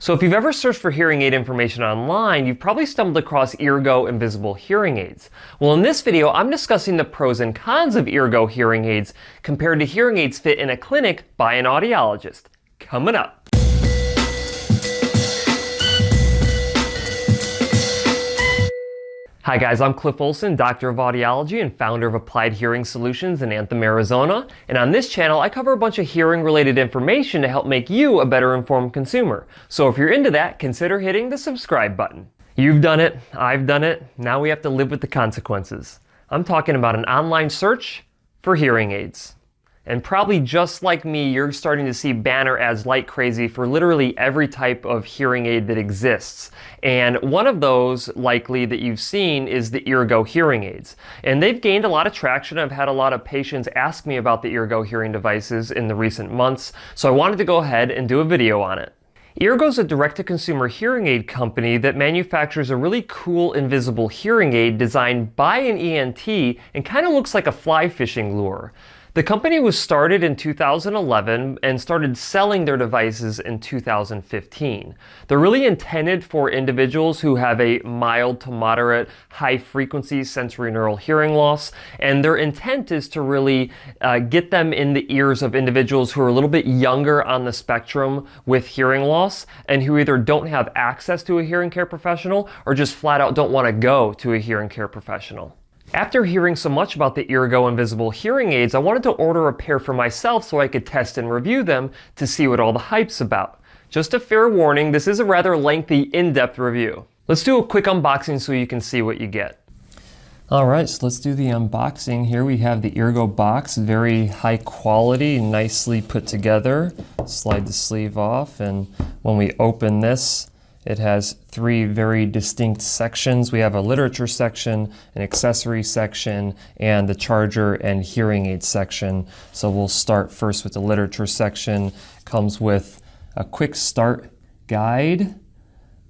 So if you've ever searched for hearing aid information online, you've probably stumbled across Eargo invisible hearing aids. Well, in this video, I'm discussing the pros and cons of Eargo hearing aids compared to hearing aids fit in a clinic by an audiologist. Coming up. Hi guys, I'm Cliff Olson, Doctor of Audiology and founder of Applied Hearing Solutions in Anthem, Arizona. And on this channel, I cover a bunch of hearing related information to help make you a better informed consumer. So if you're into that, consider hitting the subscribe button. You've done it, I've done it, now we have to live with the consequences. I'm talking about an online search for hearing aids. And probably just like me, you're starting to see banner ads like crazy for literally every type of hearing aid that exists. And one of those likely that you've seen is the Eargo hearing aids. And they've gained a lot of traction. I've had a lot of patients ask me about the Eargo hearing devices in the recent months. So I wanted to go ahead and do a video on it. Eargo is a direct-to-consumer hearing aid company that manufactures a really cool invisible hearing aid designed by an ENT and kind of looks like a fly fishing lure. The company was started in 2011 and started selling their devices in 2015. They're really intended for individuals who have a mild to moderate high-frequency sensorineural hearing loss, and their intent is to really get them in the ears of individuals who are a little bit younger on the spectrum with hearing loss and who either don't have access to a hearing care professional or just flat out don't want to go to a hearing care professional. After hearing so much about the Eargo invisible hearing aids, I wanted to order a pair for myself so I could test and review them to see what all the hype's about. Just a fair warning, this is a rather lengthy, in-depth review. Let's do a quick unboxing so you can see what you get. Alright, so let's do the unboxing. Here we have the Eargo box, very high quality, nicely put together. Slide the sleeve off, and when we open this, it has three very distinct sections. We have a literature section, an accessory section, and the charger and hearing aid section. So we'll start first with the literature section. Comes with a quick start guide,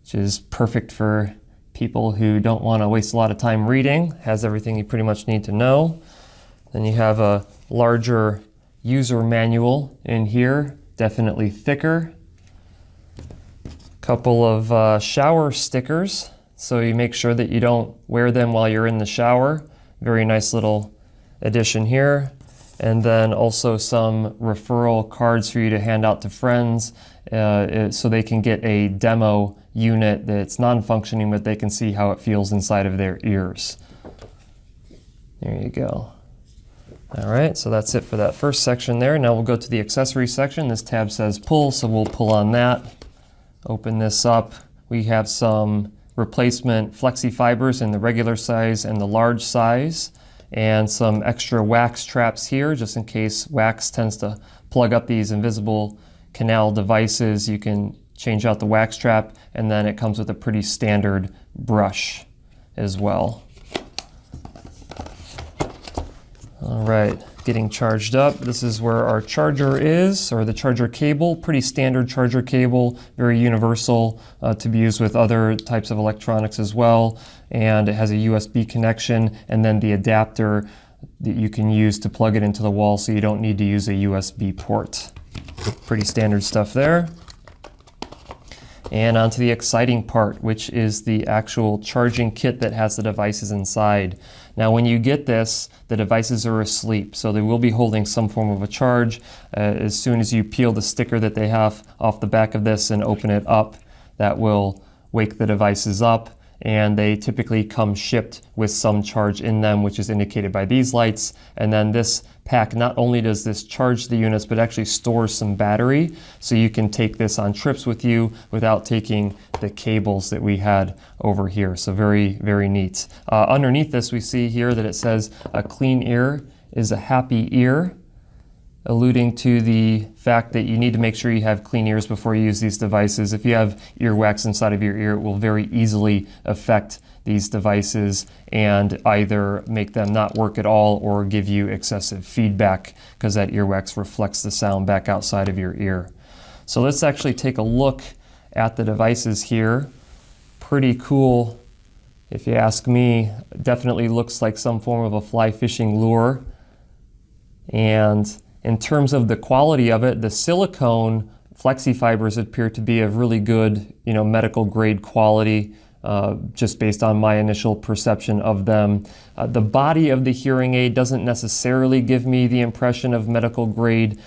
which is perfect for people who don't want to waste a lot of time reading. Has everything you pretty much need to know. Then you have a larger user manual in here, definitely thicker. Couple of shower stickers, so you make sure that you don't wear them while you're in the shower. Very nice little addition here. And then also some referral cards for you to hand out to friends so they can get a demo unit that's non-functioning, but they can see how it feels inside of their ears. There you go. All right, so that's it for that first section there. Now we'll go to the accessory section. This tab says pull, so we'll pull on that. Open this up. We have some replacement flexi fibers in the regular size and the large size, and some extra wax traps here just in case wax tends to plug up these invisible canal devices. You can change out the wax trap, and then it comes with a pretty standard brush as well. All right, getting charged up. This is where our charger is, or the charger cable. Pretty standard charger cable, very universal to be used with other types of electronics as well. And it has a USB connection, and then the adapter that you can use to plug it into the wall, so you don't need to use a USB port. Pretty standard stuff there. And on to the exciting part, which is the actual charging kit that has the devices inside. Now when you get this, the devices are asleep, so they will be holding some form of a charge. As soon as you peel the sticker that they have off the back of this and open it up, that will wake the devices up. And they typically come shipped with some charge in them, which is indicated by these lights. And then this pack, not only does this charge the units, but actually stores some battery, so you can take this on trips with you without taking the cables that we had over here. So very, very neat. Underneath this, we see here that it says a clean ear is a happy ear, alluding to the fact that you need to make sure you have clean ears before you use these devices. If you have earwax inside of your ear, it will very easily affect these devices and either make them not work at all or give you excessive feedback, because that earwax reflects the sound back outside of your ear. So let's actually take a look at the devices here. Pretty cool, if you ask me. Definitely looks like some form of a fly fishing lure. And in terms of the quality of it, the silicone flexi fibers appear to be of really good, medical grade quality, just based on my initial perception of them. The body of the hearing aid doesn't necessarily give me the impression of medical grade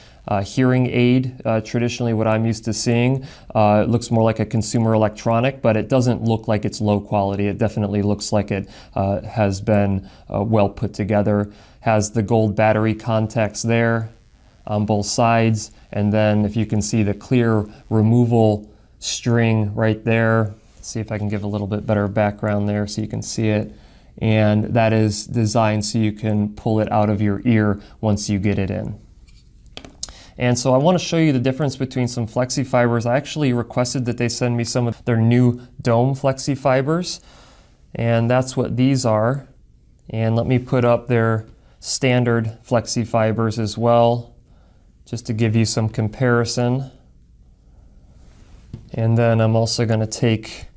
hearing aid, traditionally what I'm used to seeing. It looks more like a consumer electronic, but it doesn't look like it's low quality. It definitely looks like it has been well put together. Has the gold battery contacts there on both sides, and then if you can see the clear removal string right there. Let's see if I can give a little bit better background there so you can see it. And that is designed so you can pull it out of your ear once you get it in. And so I want to show you the difference between some flexi fibers. I actually requested that they send me some of their new dome flexi fibers, and that's what these are. And let me put up their standard flexi fibers as well, just to give you some comparison. And then I'm also going to take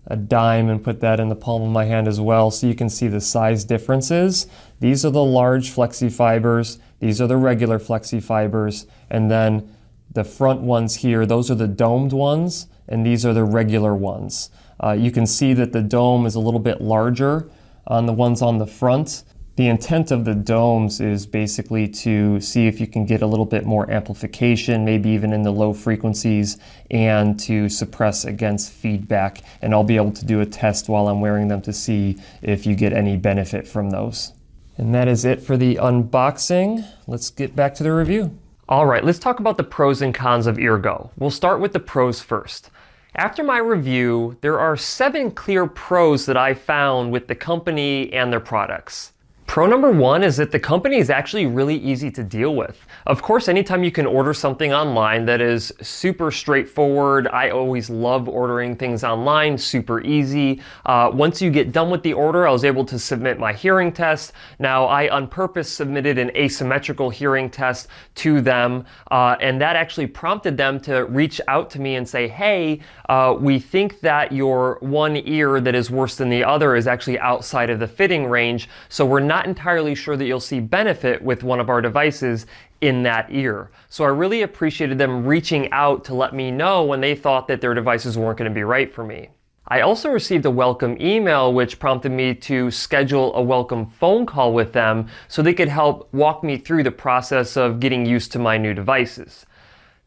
a dime and put that in the palm of my hand as well, so you can see the size differences. These are the large flexi fibers, these are the regular flexi fibers, and then the front ones here, those are the domed ones, and these are the regular ones. You can see that the dome is a little bit larger on the ones on the front. The intent of the domes is basically to see if you can get a little bit more amplification, maybe even in the low frequencies, and to suppress against feedback. And I'll be able to do a test while I'm wearing them to see if you get any benefit from those. And that is it for the unboxing. Let's get back to the review. All right, let's talk about the pros and cons of Eargo. We'll start with the pros first. After my review, there are 7 clear pros that I found with the company and their products. Pro number 1 is that the company is actually really easy to deal with. Of course, anytime you can order something online that is super straightforward, I always love ordering things online, super easy. Once you get done with the order, I was able to submit my hearing test. Now, I on purpose submitted an asymmetrical hearing test to them, and that actually prompted them to reach out to me and say, hey, we think that your one ear that is worse than the other is actually outside of the fitting range, so we're not entirely sure that you'll see benefit with one of our devices in that ear. So I really appreciated them reaching out to let me know when they thought that their devices weren't going to be right for me. I also received a welcome email which prompted me to schedule a welcome phone call with them so they could help walk me through the process of getting used to my new devices.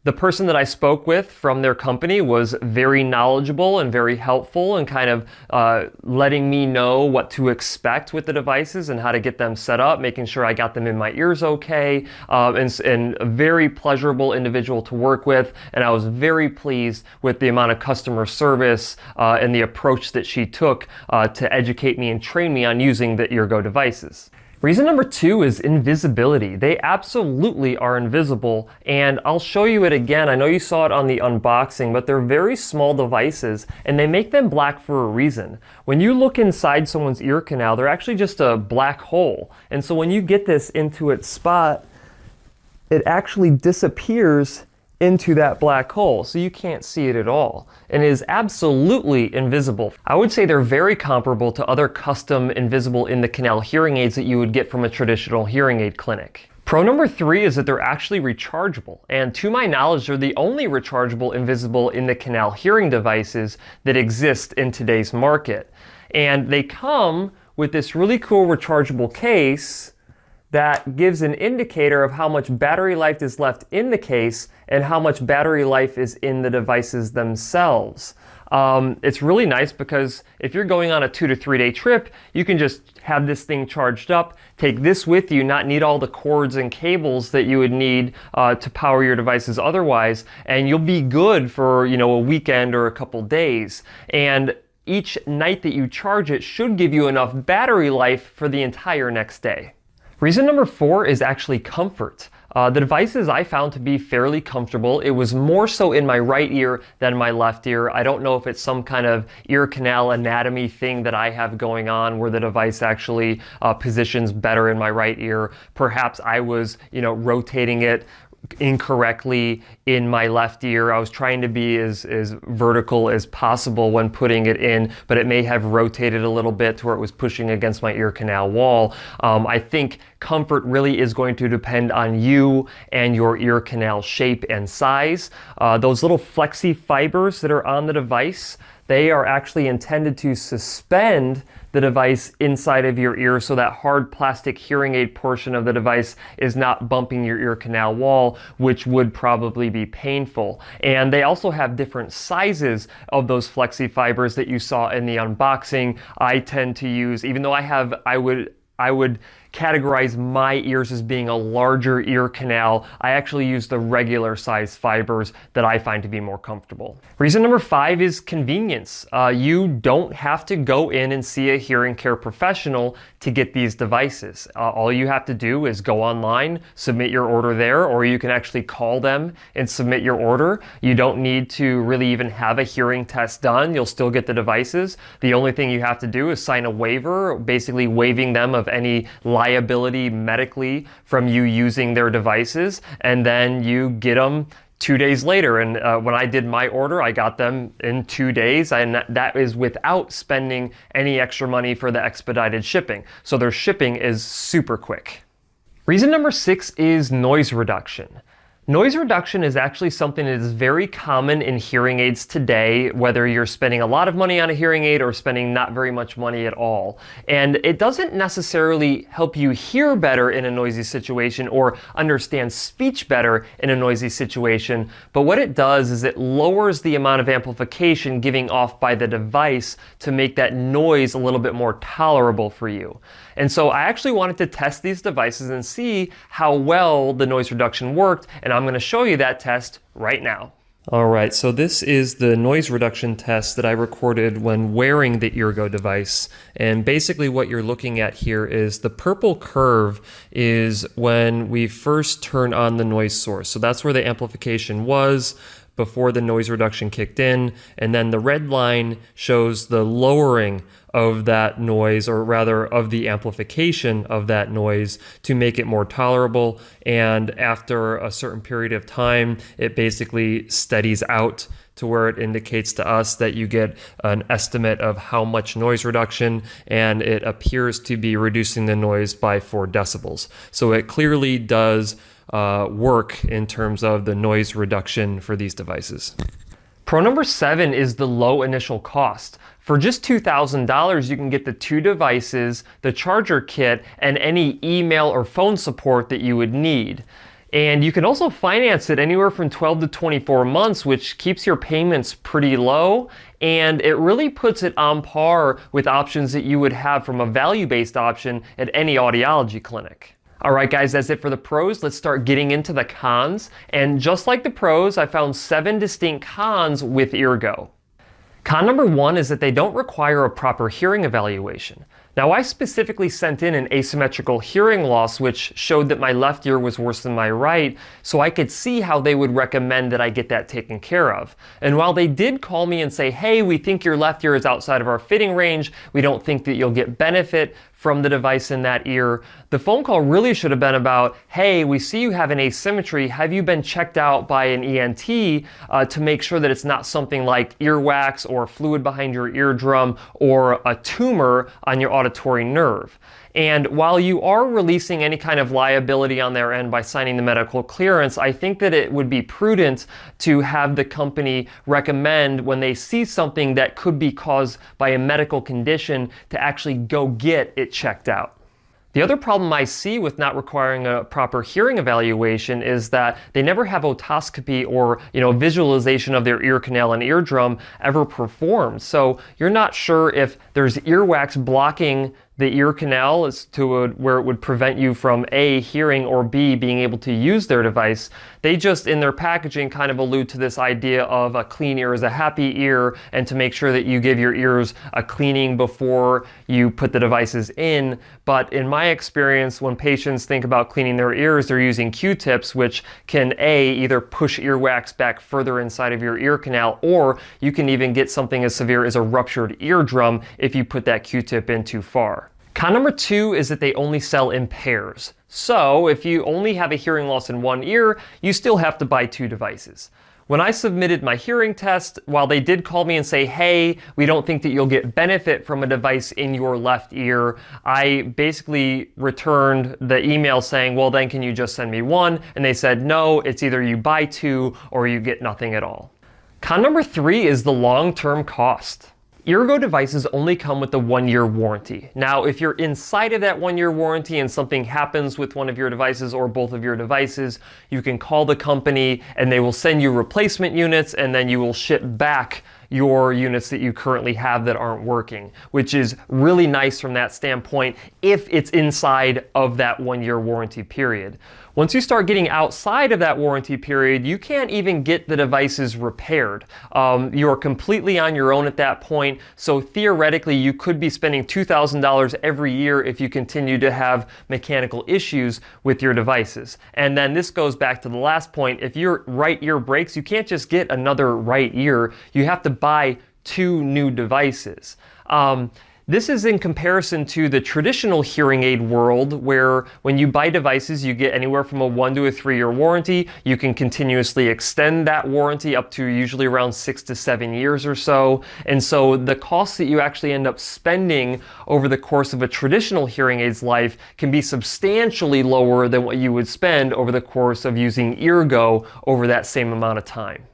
The person that I spoke with from their company was very knowledgeable and very helpful and kind of letting me know what to expect with the devices and how to get them set up, making sure I got them in my ears okay, and a very pleasurable individual to work with. And I was very pleased with the amount of customer service and the approach that she took to educate me and train me on using the Eargo devices. Reason number 2 is invisibility. They absolutely are invisible, and I'll show you it again. I know you saw it on the unboxing, but they're very small devices, and they make them black for a reason. When you look inside someone's ear canal, they're actually just a black hole. And so when you get this into its spot, it actually disappears into that black hole, so you can't see it at all, and it is absolutely invisible. I would say they're very comparable to other custom invisible in the canal hearing aids that you would get from a traditional hearing aid clinic. Pro number 3 is that they're actually rechargeable, and to my knowledge, they're the only rechargeable invisible in the canal hearing devices that exist in today's market. And they come with this really cool rechargeable case that gives an indicator of how much battery life is left in the case and how much battery life is in the devices themselves. It's really nice because if you're going on a 2 to 3 day trip, you can just have this thing charged up, take this with you, not need all the cords and cables that you would need to power your devices otherwise, and you'll be good for, a weekend or a couple days. And each night that you charge it should give you enough battery life for the entire next day. Reason number 4 is actually comfort. The devices I found to be fairly comfortable. It was more so in my right ear than my left ear. I don't know if it's some kind of ear canal anatomy thing that I have going on where the device actually positions better in my right ear. Perhaps I was, rotating it incorrectly in my left ear. I was trying to be as vertical as possible when putting it in, but it may have rotated a little bit to where it was pushing against my ear canal wall. I think comfort really is going to depend on you and your ear canal shape and size. Those little flexi fibers that are on the device, they are actually intended to suspend the device inside of your ear so that hard plastic hearing aid portion of the device is not bumping your ear canal wall, which would probably be painful. And they also have different sizes of those flexi fibers that you saw in the unboxing. I tend to use, even though I would categorize my ears as being a larger ear canal, I actually use the regular size fibers that I find to be more comfortable. Reason number 5 is convenience. You don't have to go in and see a hearing care professional to get these devices. All you have to do is go online, submit your order there, or you can actually call them and submit your order. You don't need to really even have a hearing test done. You'll still get the devices. The only thing you have to do is sign a waiver, basically waiving them of any liability medically from you using their devices, and then you get them 2 days later. And when I did my order, I got them in 2 days, and that is without spending any extra money for the expedited shipping. So their shipping is super quick. Reason number 6 is noise reduction. Noise reduction is actually something that is very common in hearing aids today, whether you're spending a lot of money on a hearing aid or spending not very much money at all. And it doesn't necessarily help you hear better in a noisy situation or understand speech better in a noisy situation, but what it does is it lowers the amount of amplification giving off by the device to make that noise a little bit more tolerable for you. And so I actually wanted to test these devices and see how well the noise reduction worked, and I'm going to show you that test right now. All right, so this is the noise reduction test that I recorded when wearing the Eargo device. And basically what you're looking at here is the purple curve is when we first turn on the noise source. So that's where the amplification was before the noise reduction kicked in. And then the red line shows the lowering of that noise, or rather of the amplification of that noise to make it more tolerable. And after a certain period of time, it basically steadies out to where it indicates to us that you get an estimate of how much noise reduction, and it appears to be reducing the noise by 4 decibels. So it clearly does work in terms of the noise reduction for these devices. Pro number 7 is the low initial cost. For just $2,000, you can get the 2 devices, the charger kit, and any email or phone support that you would need. And you can also finance it anywhere from 12 to 24 months, which keeps your payments pretty low, and it really puts it on par with options that you would have from a value-based option at any audiology clinic. All right, guys, that's it for the pros. Let's start getting into the cons. And just like the pros, I found 7 distinct cons with Eargo. Con number 1 is that they don't require a proper hearing evaluation. Now, I specifically sent in an asymmetrical hearing loss, which showed that my left ear was worse than my right, so I could see how they would recommend that I get that taken care of. And while they did call me and say, hey, we think your left ear is outside of our fitting range, we don't think that you'll get benefit from the device in that ear, the phone call really should have been about, hey, we see you have an asymmetry. Have you been checked out by an ENT to make sure that it's not something like earwax or fluid behind your eardrum or a tumor on your auditory nerve? And while you are releasing any kind of liability on their end by signing the medical clearance, I think that it would be prudent to have the company recommend, when they see something that could be caused by a medical condition, to actually go get it checked out. The other problem I see with not requiring a proper hearing evaluation is that they never have otoscopy or visualization of their ear canal and eardrum ever performed. So you're not sure if there's earwax blocking the ear canal as to where it would prevent you from A, hearing, or B, being able to use their device. They just, in their packaging, kind of allude to this idea of a clean ear is a happy ear, and to make sure that you give your ears a cleaning before you put the devices in. But in my experience, when patients think about cleaning their ears, they're using Q-tips, which can A, either push earwax back further inside of your ear canal, or you can even get something as severe as a ruptured eardrum if you put that Q-tip in too far. Con number 2 is that they only sell in pairs. So if you only have a hearing loss in one ear, you still have to buy 2 devices. When I submitted my hearing test, while they did call me and say, hey, we don't think that you'll get benefit from a device in your left ear, I basically returned the email saying, well, then can you just send me one? And they said, no, it's either you buy two or you get nothing at all. Con number 3 is the long-term cost. Eargo devices only come with a 1-year warranty. Now, if you're inside of that 1-year warranty and something happens with one of your devices or both of your devices, you can call the company and they will send you replacement units, and then you will ship back your units that you currently have that aren't working, which is really nice from that standpoint if it's inside of that 1-year warranty period. Once you start getting outside of that warranty period, you can't even get the devices repaired. You are completely on your own at that point, so theoretically you could be spending $2,000 every year if you continue to have mechanical issues with your devices. And then this goes back to the last point. If your right ear breaks, you can't just get another right ear. You have to buy 2 new devices. This is in comparison to the traditional hearing aid world, where when you buy devices, you get anywhere from a 1 to a 3-year warranty. You can continuously extend that warranty up to usually around 6 to 7 years or so. And so the costs that you actually end up spending over the course of a traditional hearing aid's life can be substantially lower than what you would spend over the course of using Eargo over that same amount of time.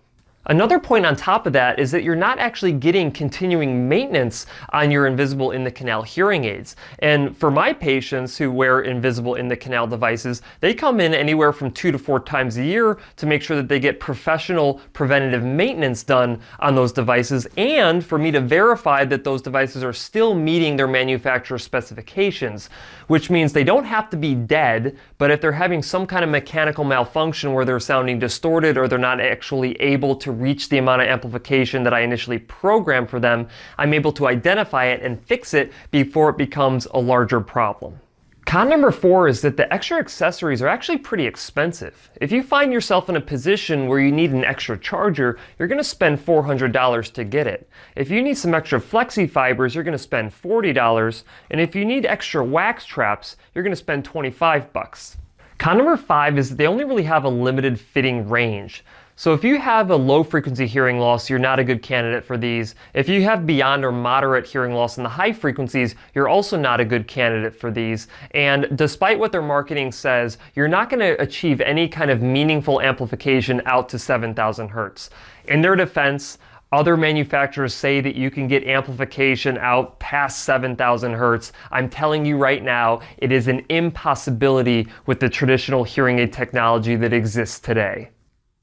Another point on top of that is that you're not actually getting continuing maintenance on your invisible in the canal hearing aids. And for my patients who wear invisible in the canal devices, they come in anywhere from 2 to 4 times a year to make sure that they get professional preventative maintenance done on those devices, and for me to verify that those devices are still meeting their manufacturer specifications, which means they don't have to be dead, but if they're having some kind of mechanical malfunction where they're sounding distorted or they're not actually able to reach the amount of amplification that I initially programmed for them, I'm able to identify it and fix it before it becomes a larger problem. Con number 4 is that the extra accessories are actually pretty expensive. If you find yourself in a position where you need an extra charger, you're going to spend $400 to get it. If you need some extra flexi fibers, you're going to spend $40. And if you need extra wax traps, you're going to spend $25. Con number 5 is that they only really have a limited fitting range. So if you have a low frequency hearing loss, you're not a good candidate for these. If you have beyond or moderate hearing loss in the high frequencies, you're also not a good candidate for these. And despite what their marketing says, you're not going to achieve any kind of meaningful amplification out to 7,000 hertz. In their defense, other manufacturers say that you can get amplification out past 7,000 hertz. I'm telling you right now, it is an impossibility with the traditional hearing aid technology that exists today.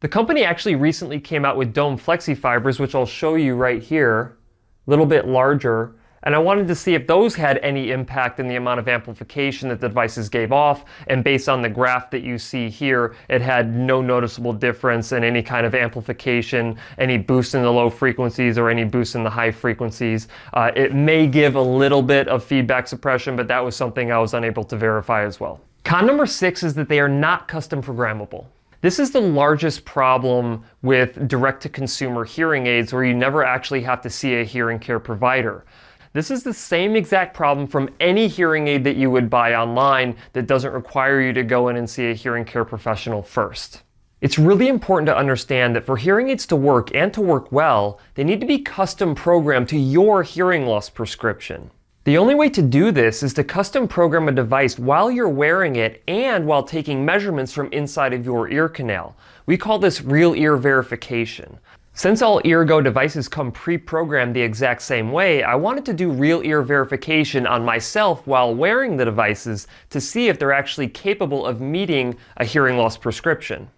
The company actually recently came out with dome flexi fibers, which I'll show you right here, a little bit larger. And I wanted to see if those had any impact in the amount of amplification that the devices gave off. And based on the graph that you see here, it had no noticeable difference in any kind of amplification, any boost in the low frequencies or any boost in the high frequencies. It may give a little bit of feedback suppression, but that was something I was unable to verify as well. Con number 6 is that they are not custom programmable. This is the largest problem with direct-to-consumer hearing aids, where you never actually have to see a hearing care provider. This is the same exact problem from any hearing aid that you would buy online that doesn't require you to go in and see a hearing care professional first. It's really important to understand that for hearing aids to work and to work well, they need to be custom programmed to your hearing loss prescription. The only way to do this is to custom program a device while you're wearing it and while taking measurements from inside of your ear canal. We call this real ear verification. Since all Eargo devices come pre-programmed the exact same way, I wanted to do real ear verification on myself while wearing the devices to see if they're actually capable of meeting a hearing loss prescription.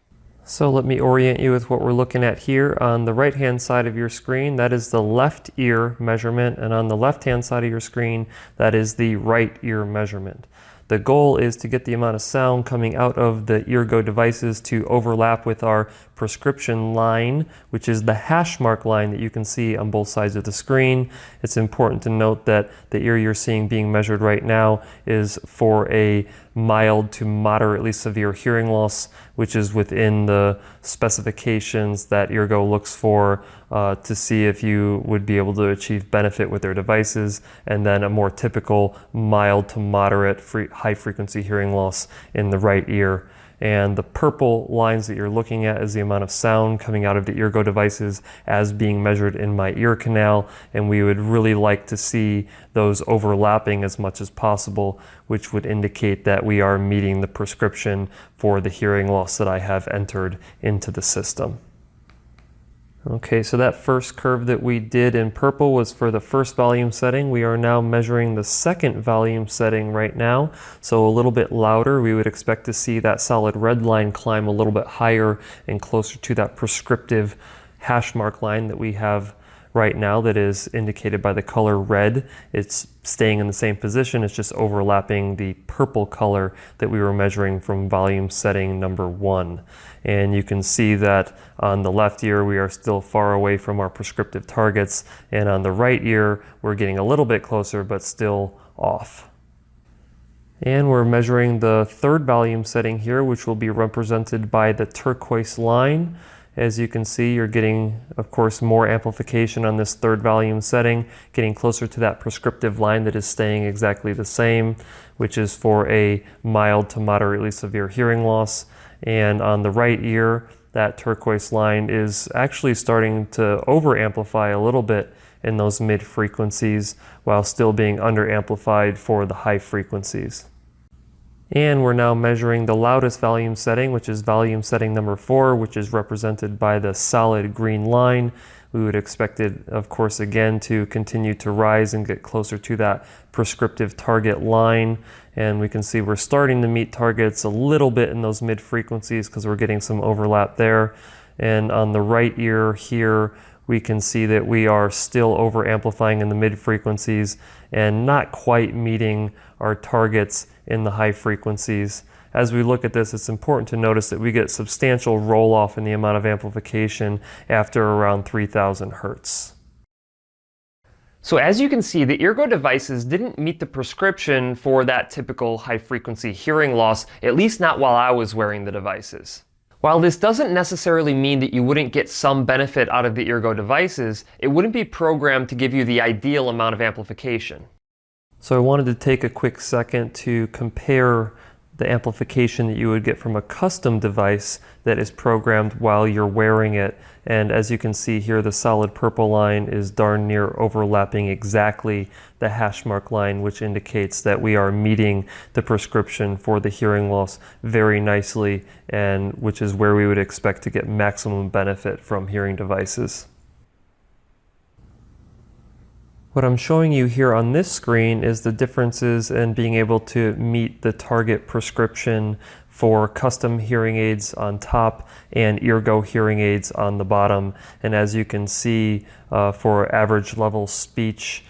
So let me orient you with what we're looking at here. On the right hand side of your screen, that is the left ear measurement, and on the left hand side of your screen, that is the right ear measurement. The goal is to get the amount of sound coming out of the Eargo devices to overlap with our prescription line, which is the hash mark line that you can see on both sides of the screen. It's important to note that the ear you're seeing being measured right now is for a mild to moderately severe hearing loss, which is within the specifications that Eargo looks for to see if you would be able to achieve benefit with their devices, and then a more typical mild to moderate high frequency hearing loss in the right ear. And the purple lines that you're looking at is the amount of sound coming out of the Eargo devices as being measured in my ear canal. And we would really like to see those overlapping as much as possible, which would indicate that we are meeting the prescription for the hearing loss that I have entered into the system. Okay, so that first curve that we did in purple was for the first volume setting. We are now measuring the second volume setting right now. So a little bit louder. We would expect to see that solid red line climb a little bit higher and closer to that prescriptive hash mark line that we have right now that is indicated by the color red. It's staying in the same position, it's just overlapping the purple color that we were measuring from volume setting number 1. And you can see that on the left ear we are still far away from our prescriptive targets, and on the right ear we're getting a little bit closer but still off. And we're measuring the third volume setting here, which will be represented by the turquoise line. As you can see, you're getting, of course, more amplification on this third volume setting, getting closer to that prescriptive line that is staying exactly the same, which is for a mild to moderately severe hearing loss. And on the right ear, that turquoise line is actually starting to over-amplify a little bit in those mid frequencies while still being under-amplified for the high frequencies. And we're now measuring the loudest volume setting, which is volume setting number 4, which is represented by the solid green line. We would expect it, of course, again to continue to rise and get closer to that prescriptive target line. And we can see we're starting to meet targets a little bit in those mid frequencies because we're getting some overlap there. And on the right ear here, we can see that we are still over amplifying in the mid frequencies and not quite meeting our targets in the high frequencies. As we look at this, it's important to notice that we get substantial roll off in the amount of amplification after around 3000 Hertz. So as you can see, the Eargo devices didn't meet the prescription for that typical high frequency hearing loss, at least not while I was wearing the devices. While this doesn't necessarily mean that you wouldn't get some benefit out of the Eargo devices, it wouldn't be programmed to give you the ideal amount of amplification. So I wanted to take a quick second to compare the amplification that you would get from a custom device that is programmed while you're wearing it. And as you can see here, the solid purple line is darn near overlapping exactly the hash mark line, which indicates that we are meeting the prescription for the hearing loss very nicely, and which is where we would expect to get maximum benefit from hearing devices. What I'm showing you here on this screen is the differences in being able to meet the target prescription for custom hearing aids on top and Eargo hearing aids on the bottom. And as you can see, for average level speech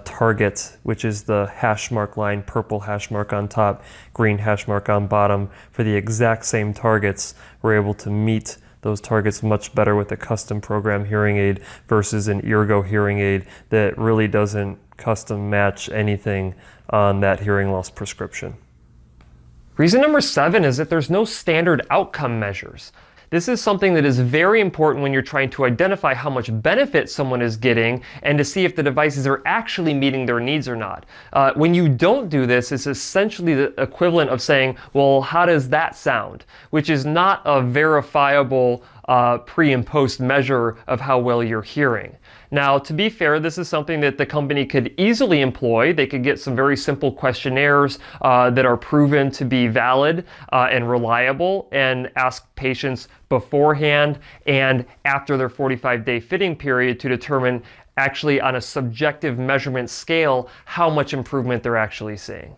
target, which is the hash mark line, purple hash mark on top, green hash mark on bottom, for the exact same targets, we're able to meet those targets much better with a custom program hearing aid versus an Eargo hearing aid that really doesn't custom match anything on that hearing loss prescription. Reason number 7 is that there's no standard outcome measures. This is something that is very important when you're trying to identify how much benefit someone is getting and to see if the devices are actually meeting their needs or not. When you don't do this, it's essentially the equivalent of saying, well, how does that sound? Which is not a verifiable pre and post measure of how well you're hearing. Now, to be fair, this is something that the company could easily employ. They could get some very simple questionnaires that are proven to be valid and reliable, and ask patients beforehand and after their 45-day fitting period to determine actually on a subjective measurement scale how much improvement they're actually seeing.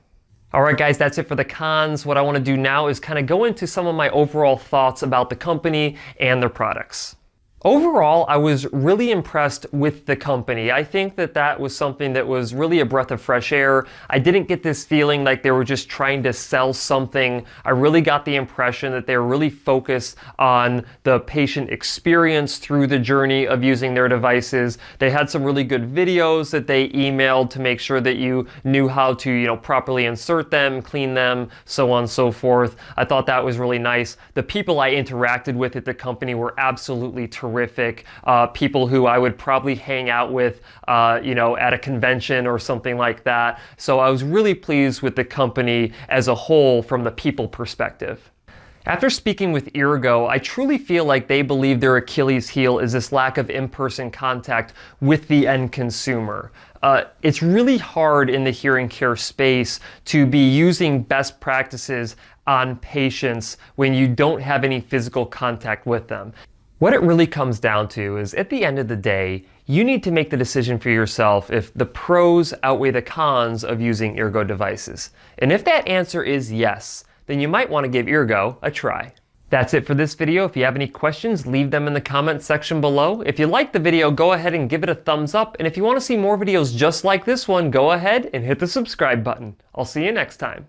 All right, guys, that's it for the cons. What I want to do now is kind of go into some of my overall thoughts about the company and their products. Overall, I was really impressed with the company. I think that that was something that was really a breath of fresh air. I didn't get this feeling like they were just trying to sell something. I really got the impression that they were really focused on the patient experience through the journey of using their devices. They had some really good videos that they emailed to make sure that you knew how to, properly insert them, clean them, so on and so forth. I thought that was really nice. The people I interacted with at the company were absolutely terrific. People who I would probably hang out with, at a convention or something like that. So I was really pleased with the company as a whole from the people perspective. After speaking with Eargo, I truly feel like they believe their Achilles heel is this lack of in-person contact with the end consumer. It's really hard in the hearing care space to be using best practices on patients when you don't have any physical contact with them. What it really comes down to is, at the end of the day, you need to make the decision for yourself if the pros outweigh the cons of using Eargo devices. And if that answer is yes, then you might want to give Eargo a try. That's it for this video. If you have any questions, leave them in the comments section below. If you liked the video, go ahead and give it a thumbs up. And if you want to see more videos just like this one, go ahead and hit the subscribe button. I'll see you next time.